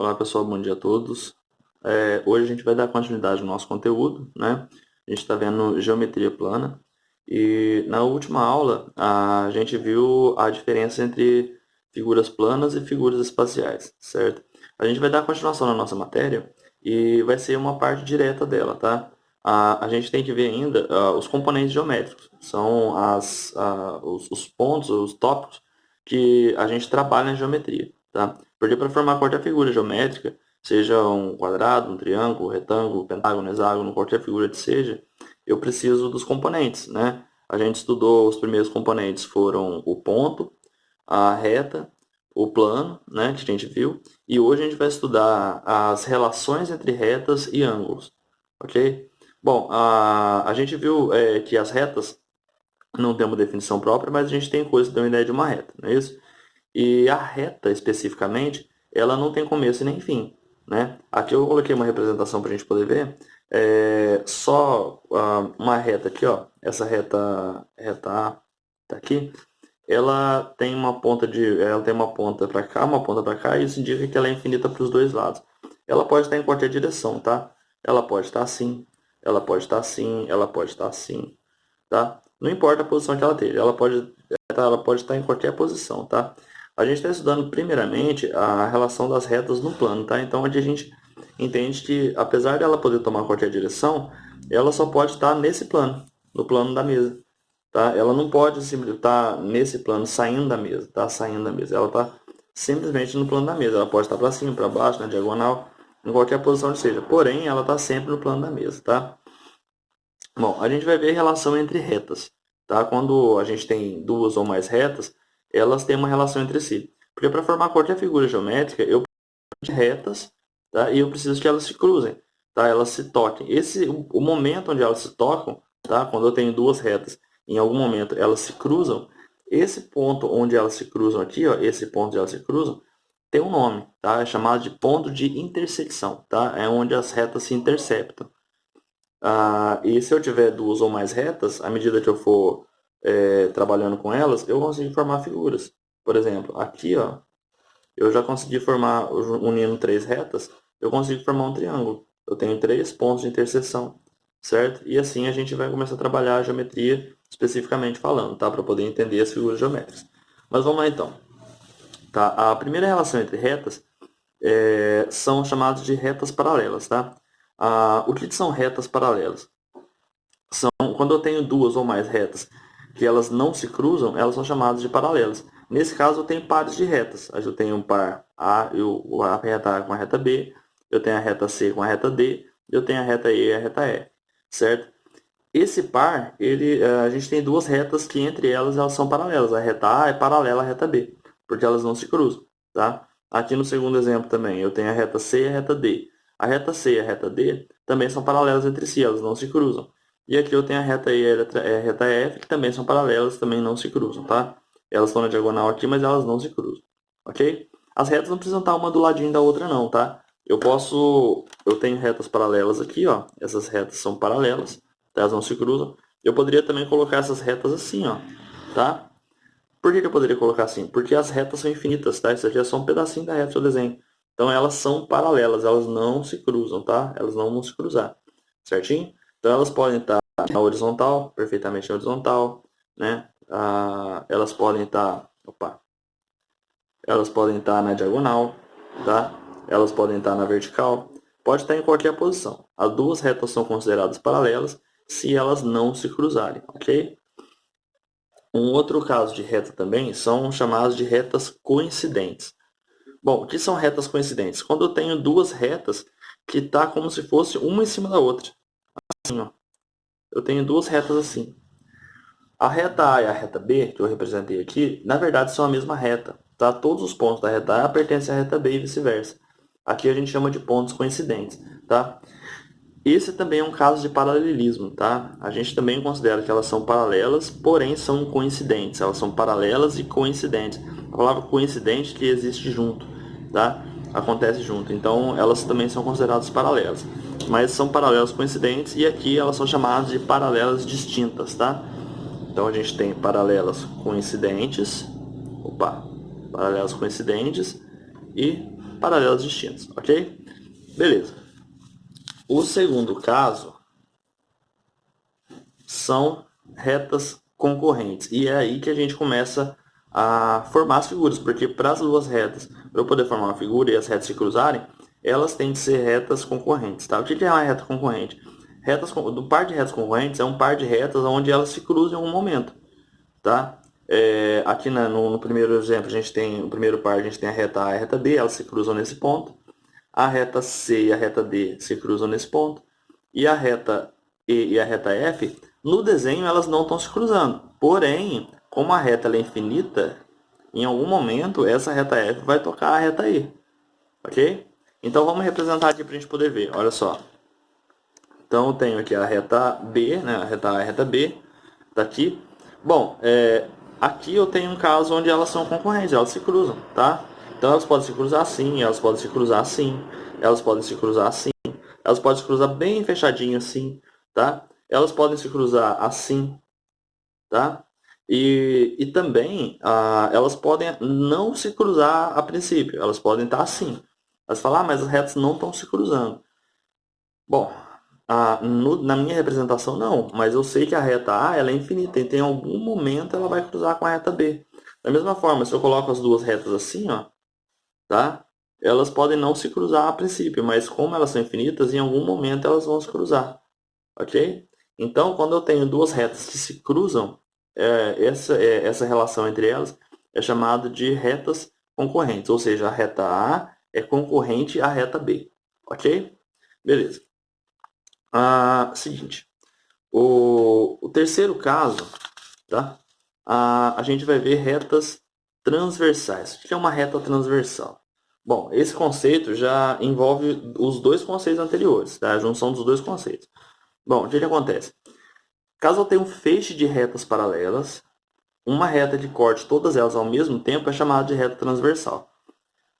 Olá pessoal, bom dia a todos. Hoje a gente vai dar continuidade ao nosso conteúdo, né? A gente está vendo geometria plana e na última aula a gente viu a diferença entre figuras planas e figuras espaciais, certo? A gente vai dar continuação na nossa matéria e vai ser uma parte direta dela, tá? A gente tem que ver ainda os componentes geométricos, são os pontos, os tópicos que a gente trabalha na geometria, tá? Porque para formar qualquer figura geométrica, seja um quadrado, um triângulo, um retângulo, um pentágono, um hexágono, qualquer figura que seja, eu preciso dos componentes, né? A gente estudou os primeiros componentes foram o ponto, a reta, o plano, né, que a gente viu, e hoje a gente vai estudar as relações entre retas e ângulos, ok? Bom, a gente viu que as retas não tem uma definição própria, mas a gente tem coisa que dá uma ideia de uma reta, não é isso? E a reta, especificamente, ela não tem começo e nem fim, né? Aqui eu coloquei uma representação para a gente poder ver. Só uma reta aqui, ó. Essa reta A, tá aqui. Ela tem uma ponta para cá, uma ponta para cá, e isso indica que ela é infinita para os dois lados. Ela pode estar em qualquer direção, tá? Ela pode estar assim, ela pode estar assim, ela pode estar assim, tá? Não importa a posição que ela esteja, ela pode estar em qualquer posição, tá? A gente está estudando primeiramente a relação das retas no plano, tá? Então, onde a gente entende que, apesar dela poder tomar qualquer direção, ela só pode estar nesse plano, no plano da mesa, tá? Ela não pode estar nesse plano saindo da mesa, tá? Saindo da mesa. Ela está simplesmente no plano da mesa. Ela pode estar para cima, para baixo, na diagonal, em qualquer posição que seja. Porém, ela está sempre no plano da mesa, tá? Bom, a gente vai ver a relação entre retas, tá? Quando a gente tem duas ou mais retas, elas têm uma relação entre si. Porque para formar qualquer figura geométrica, eu preciso de retas, tá? E eu preciso que elas se cruzem, tá? Elas se toquem. O momento onde elas se tocam, tá? Quando eu tenho duas retas, em algum momento elas se cruzam, esse ponto onde elas se cruzam aqui, ó, esse ponto onde elas se cruzam, tem um nome, tá? É chamado de ponto de intersecção, tá? É onde as retas se interceptam. E se eu tiver duas ou mais retas, à medida que eu for trabalhando com elas, eu consigo formar figuras. Por exemplo, aqui, ó, eu já consegui formar, unindo três retas, eu consigo formar um triângulo. Eu tenho três pontos de interseção, certo? E assim a gente vai começar a trabalhar a geometria especificamente falando, tá? Para poder entender as figuras geométricas. Mas vamos lá então. Tá? A primeira relação entre retas são chamadas de retas paralelas, tá? O que são retas paralelas? Quando eu tenho duas ou mais retas que elas não se cruzam, elas são chamadas de paralelas. Nesse caso, eu tenho pares de retas. Eu tenho um par a reta A com a reta B, eu tenho a reta C com a reta D, eu tenho a reta E e a reta E, certo? Esse par, a gente tem duas retas que entre elas são paralelas. A reta A é paralela à reta B, porque elas não se cruzam, tá? Aqui no segundo exemplo também, eu tenho a reta C e a reta D. A reta C e a reta D também são paralelas entre si, elas não se cruzam. E aqui eu tenho a reta E e a reta F, que também são paralelas, também não se cruzam, tá? Elas estão na diagonal aqui, mas elas não se cruzam, ok? As retas não precisam estar uma do ladinho da outra não, tá? Eu tenho retas paralelas aqui, ó. Essas retas são paralelas, elas não se cruzam. Eu poderia também colocar essas retas assim, ó, tá? Por que eu poderia colocar assim? Porque as retas são infinitas, tá? Isso aqui é só um pedacinho da reta do seu desenho. Então elas são paralelas, elas não se cruzam, tá? Elas não vão se cruzar, certinho? Então elas podem estar na horizontal, perfeitamente na horizontal, né? Elas podem estar na diagonal, tá? Elas podem estar na vertical, pode estar em qualquer posição. As duas retas são consideradas paralelas se elas não se cruzarem, ok? Um outro caso de reta também são chamadas de retas coincidentes. Bom, o que são retas coincidentes? Quando eu tenho duas retas que está como se fosse uma em cima da outra. Assim, ó. Eu tenho duas retas assim. A reta A e a reta B, que eu representei aqui, na verdade são a mesma reta. Tá? Todos os pontos da reta A pertencem à reta B e vice-versa. Aqui a gente chama de pontos coincidentes. Tá? Esse também é um caso de paralelismo. Tá? A gente também considera que elas são paralelas, porém são coincidentes. Elas são paralelas e coincidentes. A palavra coincidente que existe junto. Tá? Acontece junto. Então elas também são consideradas paralelas. Mas são paralelas coincidentes e aqui elas são chamadas de paralelas distintas. Tá? Então a gente tem paralelas coincidentes e paralelas distintas, ok? Beleza. O segundo caso são retas concorrentes. E é aí que a gente começa a formar as figuras, porque para as duas retas, para eu poder formar uma figura e as retas se cruzarem, elas têm que ser retas concorrentes. Tá? O que é uma reta concorrente? Do par de retas concorrentes é um par de retas onde elas se cruzam em algum momento. Tá? Aqui no primeiro exemplo, a gente tem, no primeiro par, a gente tem a reta A e a reta B, elas se cruzam nesse ponto. A reta C e a reta D se cruzam nesse ponto. E a reta E e a reta F, no desenho elas não estão se cruzando. Porém, como a reta é infinita, em algum momento essa reta F vai tocar a reta E. Ok? Então vamos representar aqui para a gente poder ver. Olha só. Então eu tenho aqui a reta B, né? A reta A e a reta B. Tá aqui. Bom, aqui eu tenho um caso onde elas são concorrentes, elas se cruzam, tá? Então elas podem se cruzar assim, elas podem se cruzar assim, elas podem se cruzar assim, elas podem se cruzar bem fechadinho assim, tá? Elas podem se cruzar assim, tá? E também elas podem não se cruzar a princípio, elas podem estar assim. Elas falam, mas as retas não estão se cruzando. Bom, na minha representação não, mas eu sei que a reta A ela é infinita, então em algum momento ela vai cruzar com a reta B. Da mesma forma, se eu coloco as duas retas assim, ó, tá? Elas podem não se cruzar a princípio, mas como elas são infinitas, em algum momento elas vão se cruzar, ok? Então, quando eu tenho duas retas que se cruzam, essa relação entre elas é chamada de retas concorrentes, ou seja, a reta A é concorrente à reta B, ok? Beleza. Seguinte, o terceiro caso, tá? A gente vai ver retas transversais. O que é uma reta transversal? Bom, esse conceito já envolve os dois conceitos anteriores, tá? A junção dos dois conceitos. Bom, o que acontece? Caso eu tenha um feixe de retas paralelas, uma reta de corte, todas elas ao mesmo tempo, é chamada de reta transversal.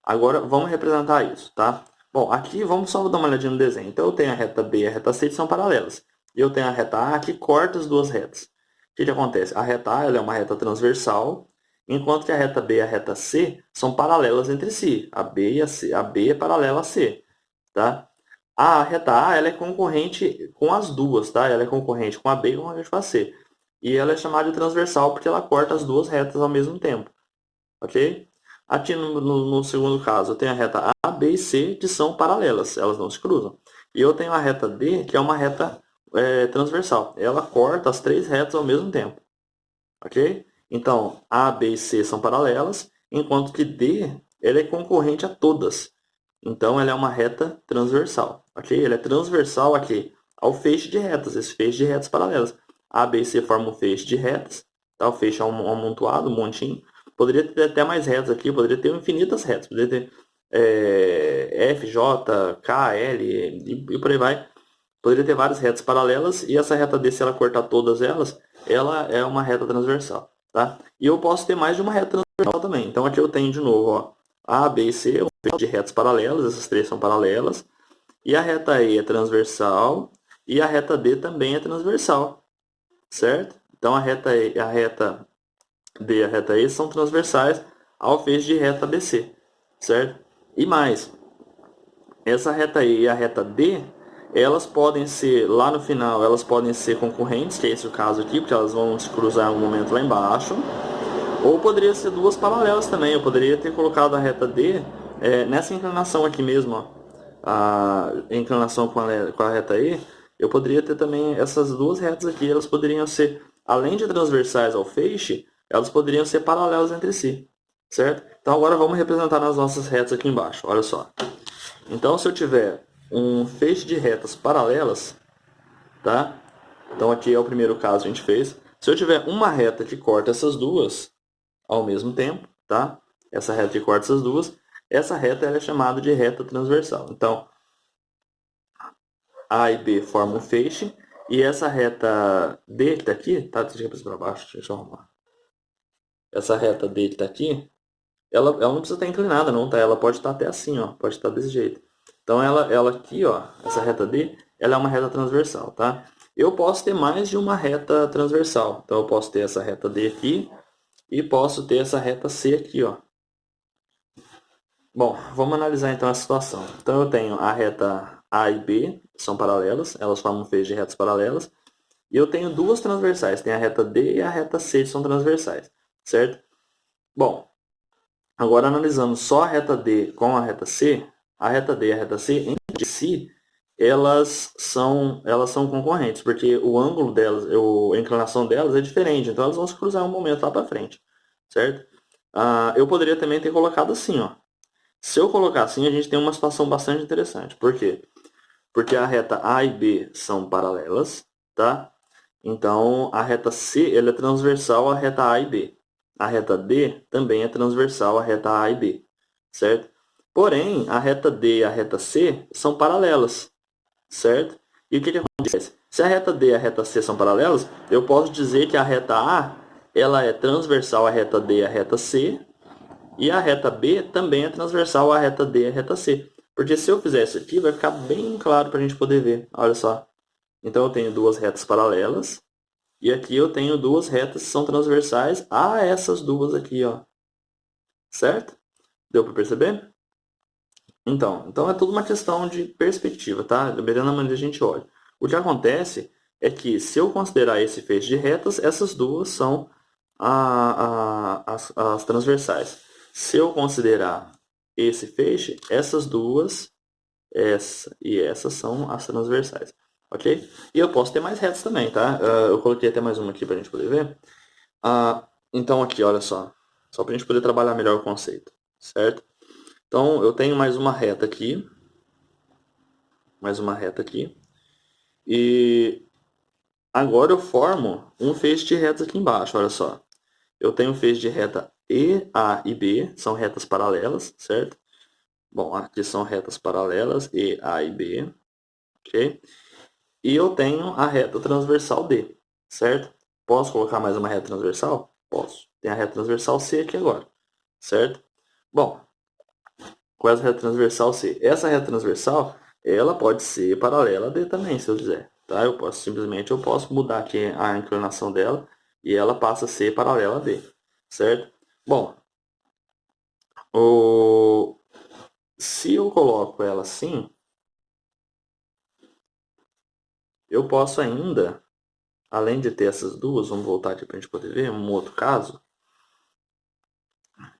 Agora, vamos representar isso, tá? Bom, aqui vamos só dar uma olhadinha no desenho. Então, eu tenho a reta B e a reta C que são paralelas. E eu tenho a reta A que corta as duas retas. O que acontece? A reta A ela é uma reta transversal, enquanto que a reta B e a reta C são paralelas entre si. A B e a C. A B é paralela a C, tá? A reta A ela é concorrente com as duas, tá? Ela é concorrente com a B e concorrente com a C. E ela é chamada de transversal porque ela corta as duas retas ao mesmo tempo, ok? Aqui no segundo caso, eu tenho a reta A, B e C que são paralelas, elas não se cruzam. E eu tenho a reta D, que é uma reta transversal. Ela corta as três retas ao mesmo tempo. Ok? Então, A, B e C são paralelas, enquanto que D ela é concorrente a todas. Então, ela é uma reta transversal. Ok? Ela é transversal aqui ao feixe de retas, esse feixe de retas paralelas. A, B e C formam um feixe de retas, tá? O feixe é um amontoado, um montinho. Poderia ter até mais retas aqui, poderia ter infinitas retas. Poderia ter F, J, K, L e por aí vai. Poderia ter várias retas paralelas e essa reta D, se ela cortar todas elas, ela é uma reta transversal. Tá? E eu posso ter mais de uma reta transversal também. Então aqui eu tenho de novo ó, A, B e C, um feixe de retas paralelas, essas três são paralelas. E a reta E é transversal e a reta D também é transversal. Certo? Então a reta D e a reta E são transversais ao feixe de reta BC. Certo? E mais, essa reta E e a reta D, elas podem ser, lá no final, elas podem ser concorrentes, que é esse o caso aqui, porque elas vão se cruzar em um momento lá embaixo. Ou poderia ser duas paralelas também. Eu poderia ter colocado a reta D nessa inclinação aqui mesmo, ó, a inclinação com a reta E. Eu poderia ter também essas duas retas aqui, elas poderiam ser, além de transversais ao feixe, elas poderiam ser paralelas entre si, certo? Então agora vamos representar nas nossas retas aqui embaixo, olha só. Então, se eu tiver um feixe de retas paralelas, tá? Então, aqui é o primeiro caso que a gente fez. Se eu tiver uma reta que corta essas duas ao mesmo tempo, tá? Essa reta que corta essas duas, essa reta ela é chamada de reta transversal. Então, A e B formam um feixe, e essa reta D que está aqui, tá? Deixa eu para baixo, deixa eu arrumar. Essa reta D que está aqui, ela não precisa estar inclinada não, tá? Ela pode estar até assim, ó, pode estar desse jeito. Então ela aqui, ó, essa reta D, ela é uma reta transversal, tá? Eu posso ter mais de uma reta transversal. Então eu posso ter essa reta D aqui e posso ter essa reta C aqui, ó. Bom, vamos analisar então a situação. Então eu tenho a reta A e B, são paralelas, elas formam um feixe de retas paralelas. E eu tenho duas transversais, tem a reta D e a reta C, que são transversais, certo? Bom, agora analisando só a reta D com a reta D e a reta C, entre si, elas são concorrentes, porque o ângulo delas, a inclinação delas é diferente, então elas vão se cruzar em um momento lá para frente, certo? Eu poderia também ter colocado assim, ó. Se eu colocar assim, a gente tem uma situação bastante interessante. Por quê? Porque a reta A e B são paralelas, tá? Então, a reta C ela é transversal à reta A e B. A reta D também é transversal à reta A e B, certo? Porém, a reta D e a reta C são paralelas, certo? E o que acontece? Se a reta D e a reta C são paralelas, eu posso dizer que a reta A ela é transversal à reta D e à reta C, e a reta B também é transversal à reta D e à reta C. Porque se eu fizer isso aqui, vai ficar bem claro para a gente poder ver. Olha só. Então eu tenho duas retas paralelas. E aqui eu tenho duas retas que são transversais a essas duas aqui, ó. Certo? Deu para perceber? Então é tudo uma questão de perspectiva, tá? Dependendo da maneira que a gente olha. O que acontece é que se eu considerar esse feixe de retas, essas duas são as transversais. Se eu considerar esse feixe, essas duas, essa e essa são as transversais. Ok? E eu posso ter mais retas também, tá? Eu coloquei até mais uma aqui para a gente poder ver. Então aqui, olha só. Só para a gente poder trabalhar melhor o conceito. Certo? Então eu tenho mais uma reta aqui. Mais uma reta aqui. E agora eu formo um feixe de retas aqui embaixo, olha só. Eu tenho um feixe de reta E, A e B, são retas paralelas, certo? Bom, aqui são retas paralelas, E, A e B, ok? E eu tenho a reta transversal D, certo? Posso colocar mais uma reta transversal? Posso. Tem a reta transversal C aqui agora, certo? Bom, qual é a reta transversal C? Essa reta transversal, ela pode ser paralela a D também, se eu quiser. Tá? Eu posso mudar aqui a inclinação dela e ela passa a ser paralela a D, certo? Bom, se eu coloco ela assim, eu posso ainda, além de ter essas duas, vamos voltar aqui para a gente poder ver, um outro caso,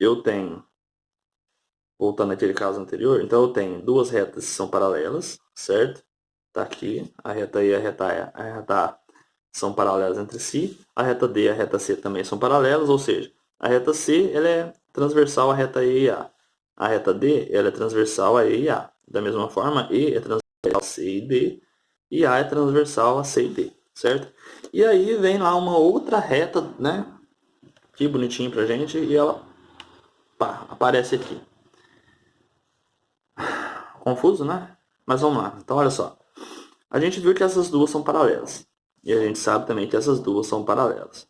eu tenho, voltando àquele caso anterior, então eu tenho duas retas que são paralelas, certo? Está aqui, a reta E e a reta A são paralelas entre si, a reta D e a reta C também são paralelas, ou seja, a reta C ela é transversal à reta E e A. A reta D ela é transversal a E e A. Da mesma forma, E é transversal a C e D, e A é transversal a C e D, certo? E aí vem lá uma outra reta, né? Que bonitinho pra gente, e ela pá, aparece aqui. Confuso, né? Mas vamos lá. Então, olha só. A gente viu que essas duas são paralelas. E a gente sabe também que essas duas são paralelas.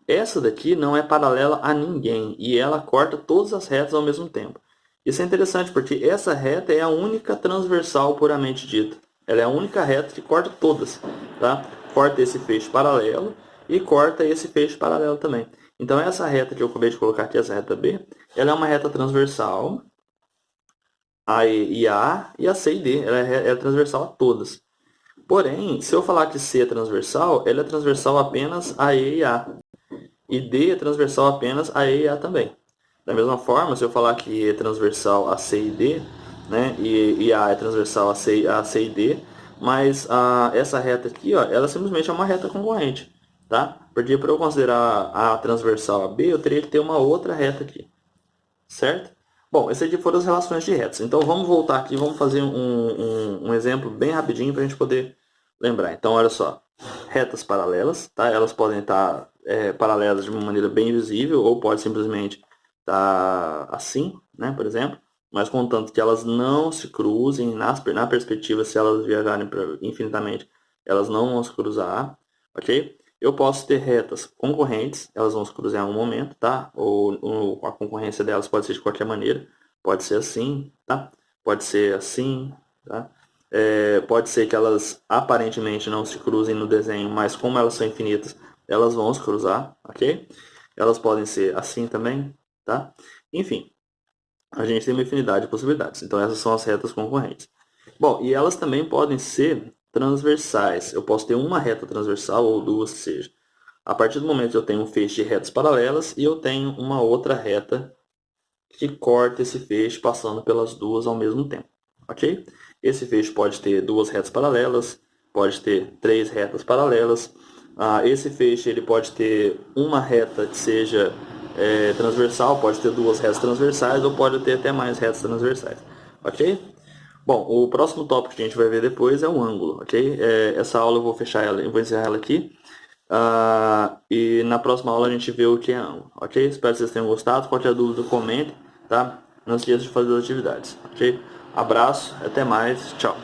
Essa daqui não é paralela a ninguém e ela corta todas as retas ao mesmo tempo. Isso é interessante porque essa reta é a única transversal puramente dita. Ela é a única reta que corta todas. Tá? Corta esse feixe paralelo e corta esse feixe paralelo também. Então essa reta que eu acabei de colocar aqui, essa reta B, ela é uma reta transversal a E e a C e D. Ela é transversal a todas. Porém, se eu falar que C é transversal, ela é transversal apenas a E e A. E D é transversal apenas a E e A também. Da mesma forma, se eu falar que E é transversal a C e D, né, e A é transversal a C e D, mas essa reta aqui, ó, ela simplesmente é uma reta concorrente, tá? Porque para eu considerar A transversal a B, eu teria que ter uma outra reta aqui, certo? Bom, essas aqui foram as relações de retas. Então vamos voltar aqui, vamos fazer um exemplo bem rapidinho para a gente poder lembrar. Então olha só, retas paralelas, tá? Elas podem estar paralelas de uma maneira bem visível ou pode simplesmente estar assim, né, por exemplo. Mas contanto que elas não se cruzem na perspectiva, se elas viajarem infinitamente, elas não vão se cruzar, ok? Eu posso ter retas concorrentes, elas vão se cruzar em algum momento, tá? Ou a concorrência delas pode ser de qualquer maneira. Pode ser assim, tá? Pode ser assim, tá? Pode ser que elas aparentemente não se cruzem no desenho, mas como elas são infinitas, elas vão se cruzar, ok? Elas podem ser assim também, tá? Enfim, a gente tem uma infinidade de possibilidades. Então essas são as retas concorrentes. Bom, e elas também podem ser transversais. Eu posso ter uma reta transversal ou duas, seja. A partir do momento que eu tenho um feixe de retas paralelas e eu tenho uma outra reta que corta esse feixe passando pelas duas ao mesmo tempo. Ok? Esse feixe pode ter duas retas paralelas, pode ter três retas paralelas. Esse feixe ele pode ter uma reta que seja transversal, pode ter duas retas transversais ou pode ter até mais retas transversais. Ok? Bom, o próximo tópico que a gente vai ver depois é o ângulo, ok? Essa aula eu vou fechar ela, eu vou encerrar ela aqui. E na próxima aula a gente vê o que é ângulo, ok? Espero que vocês tenham gostado. Qualquer dúvida, comente, tá? Não esqueça de fazer as atividades, ok? Abraço, até mais, tchau.